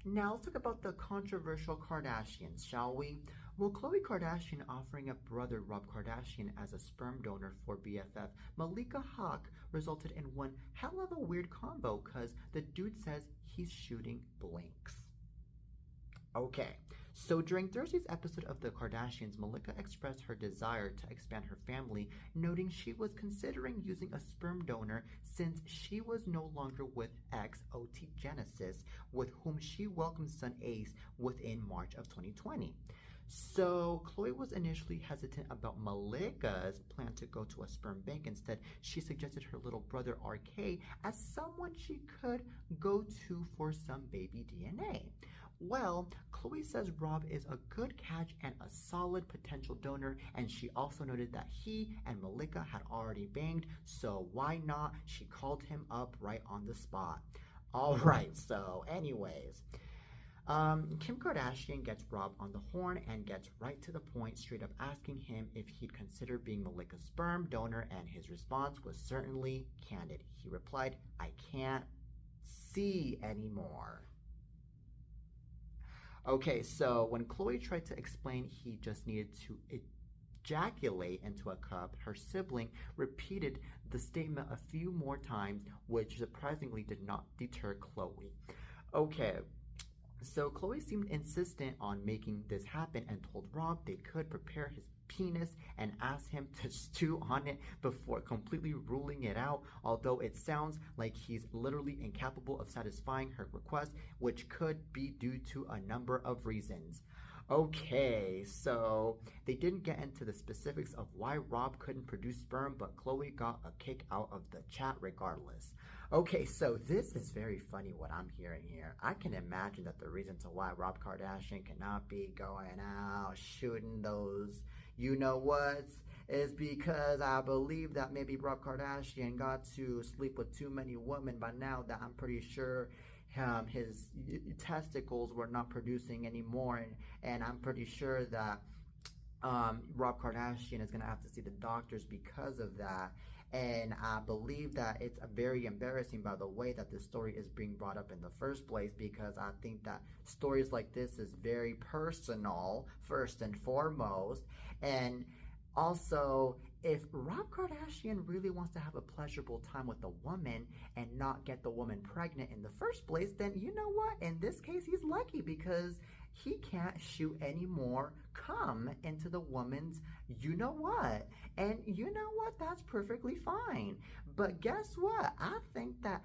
Now let's talk about the controversial Kardashians, shall we? Well, Khloe Kardashian offering up brother Rob Kardashian as a sperm donor for BFF Malika Hawk resulted in one hell of a weird combo because the dude says he's shooting blanks. Okay, so during Thursday's episode of The Kardashians, Malika expressed her desire to expand her family, noting she was considering using a sperm donor since she was no longer with ex OT Genesis, with whom she welcomed son Ace within March of 2020. So Khloe was initially hesitant about Malika's plan to go to a sperm bank. Instead, she suggested her little brother RK as someone she could go to for some baby DNA. Well, Khloe says Rob is a good catch and a solid potential donor, and she also noted that he and Malika had already banged, so why not? She called him up right on the spot. All right, so anyways, Kim Kardashian gets Rob on the horn and gets right to the point, straight up asking him if he'd consider being Malika's sperm donor, and his response was certainly candid. He replied, "I can't see anymore." Okay, so when Khloe tried to explain he just needed to ejaculate into a cup, her sibling repeated the statement a few more times, which surprisingly did not deter Khloe. Okay, so Khloe seemed insistent on making this happen and told Rob they could prepare his penis and asked him to stew on it before completely ruling it out, although it sounds like he's literally incapable of satisfying her request, which could be due to a number of reasons. Okay, so they didn't get into the specifics of why Rob couldn't produce sperm, but Khloe got a kick out of the chat regardless. Okay, so this is very funny what I'm hearing here. I can imagine that the reason to why Rob Kardashian cannot be going out shooting those you-know-whats is because I believe that maybe Rob Kardashian got to sleep with too many women by now that I'm pretty sure his testicles were not producing anymore, and I'm pretty sure that Rob Kardashian is going to have to see the doctors because of that. And I believe that it's very embarrassing by the way that this story is being brought up in the first place, because I think that stories like this is very personal, first and foremost. And also, if Rob Kardashian really wants to have a pleasurable time with a woman and not get the woman pregnant in the first place, then you know what? In this case, he's lucky because he can't shoot any more cum into the woman's you-know-what. And you know what? That's perfectly fine. But guess what? I think that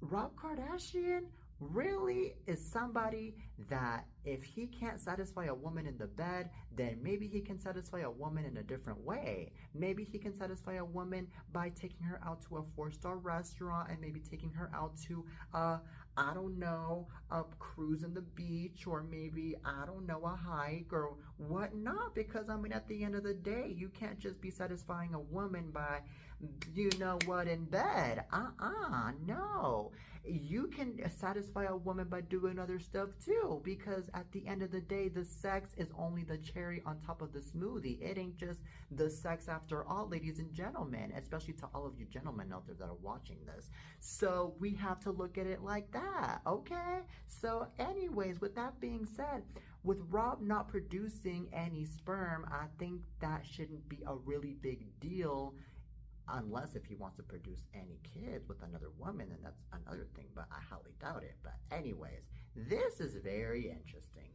Rob Kardashian really is somebody that if he can't satisfy a woman in the bed, then maybe he can satisfy a woman in a different way. Maybe he can satisfy a woman by taking her out to a 4-star restaurant and maybe taking her out to I don't know, a cruise on the beach, or maybe, I don't know, a hike or whatnot. Because I mean, at the end of the day, you can't just be satisfying a woman by you know what in bed. No. You can satisfy a woman by doing other stuff too, because at the end of the day, the sex is only the cherry on top of the smoothie. It ain't just the sex after all, ladies and gentlemen, especially to all of you gentlemen out there that are watching this. So we have to look at it like that, okay? So anyways, with that being said, with Rob not producing any sperm, I think that shouldn't be a really big deal. Unless if he wants to produce any kids with another woman, then that's another thing, but I highly doubt it. But anyways, this is very interesting.